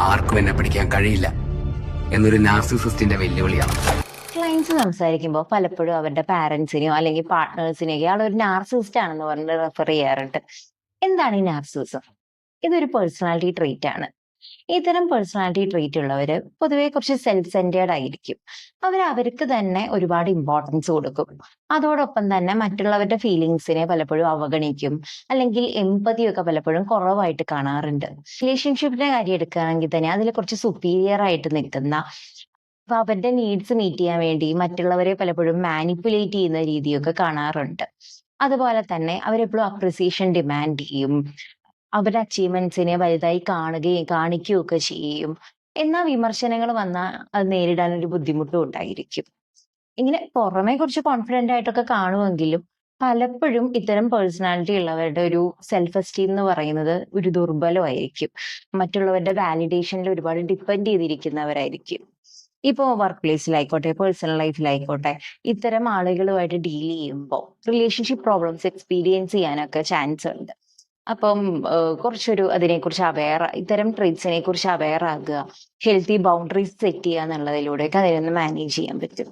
ആർക്കും എന്നെ പിടിക്കാൻ കഴിയില്ല എന്നൊരു നാർസിസിസ്റ്റിന്റെ വെല്ലുവിളിയാണ്. ക്ലയൻസ് സംസാരിക്കുമ്പോൾ പലപ്പോഴും അവരുടെ പാരന്റ്സിനെയോ അല്ലെങ്കിൽ പാർട്ട്നേഴ്സിനെയോ ആൾ ഒരു നാർസിസിസ്റ്റ് ആണെന്ന് പറഞ്ഞ് റെഫർ ചെയ്യാറുണ്ട്. എന്താണ് ഈ നാർസിസം? ഇതൊരു പേഴ്സണാലിറ്റി ട്രെയ്റ്റ് ആണ്. ഇത്തരം പേഴ്സണാലിറ്റി ട്രെയ്റ്റ് ഉള്ളവര് പൊതുവെ കുറച്ച് സെൽഫ് സെന്റേർഡ് ആയിരിക്കും. അവർക്ക് തന്നെ ഒരുപാട് ഇമ്പോർട്ടൻസ് കൊടുക്കും. അതോടൊപ്പം തന്നെ മറ്റുള്ളവരുടെ ഫീലിങ്സിനെ പലപ്പോഴും അവഗണിക്കും. അല്ലെങ്കിൽ എമ്പതി ഒക്കെ പലപ്പോഴും കുറവായിട്ട് കാണാറുണ്ട്. റിലേഷൻഷിപ്പിന്റെ കാര്യം എടുക്കുകയാണെങ്കിൽ തന്നെ അതിൽ കുറച്ച് സുപ്പീരിയർ ആയിട്ട് നിൽക്കുന്ന, അപ്പൊ അവരുടെ നീഡ്സ് മീറ്റ് ചെയ്യാൻ വേണ്ടി മറ്റുള്ളവരെ പലപ്പോഴും മാനിപ്പുലേറ്റ് ചെയ്യുന്ന രീതിയൊക്കെ കാണാറുണ്ട്. അതുപോലെ തന്നെ അവരെപ്പോഴും അപ്രിസിയേഷൻ ഡിമാൻഡ് ചെയ്യും. അവരുടെ അച്ചീവ്മെന്റ്സിനെ വലുതായി കാണുകയും കാണിക്കുകയൊക്കെ ചെയ്യും. എന്നാൽ വിമർശനങ്ങൾ വന്നാൽ അത് നേരിടാൻ ഒരു ബുദ്ധിമുട്ടും ഉണ്ടായിരിക്കും. ഇങ്ങനെ പുറമെ കുറച്ച് കോൺഫിഡന്റ് ആയിട്ടൊക്കെ കാണുമെങ്കിലും പലപ്പോഴും ഇത്തരം പേഴ്സണാലിറ്റി ഉള്ളവരുടെ ഒരു സെൽഫ് എസ്റ്റീം എന്ന് പറയുന്നത് ഒരു ദുർബലമായിരിക്കും. മറ്റുള്ളവരുടെ വാലിഡേഷനിൽ ഒരുപാട് ഡിപ്പെൻഡ് ചെയ്തിരിക്കുന്നവരായിരിക്കും. ഇപ്പോ വർക്ക് പ്ലേസിലായിക്കോട്ടെ, പേഴ്സണൽ ലൈഫിലായിക്കോട്ടെ, ഇത്തരം ആളുകളുമായിട്ട് ഡീൽ ചെയ്യുമ്പോൾ റിലേഷൻഷിപ്പ് പ്രോബ്ലംസ് എക്സ്പീരിയൻസ് ചെയ്യാനൊക്കെ ചാൻസ് ഉണ്ട്. അപ്പം കുറച്ചൊരു അതിനെക്കുറിച്ച് ഇത്തരം ട്രെയ്റ്റ്സിനെ കുറിച്ച് അവെയർ ആകുക, ഹെൽത്തി ബൗണ്ടറീസ് സെറ്റ് ചെയ്യുക എന്നുള്ളതിലൂടെയൊക്കെ അതിനൊന്ന് മാനേജ് ചെയ്യാൻ പറ്റും.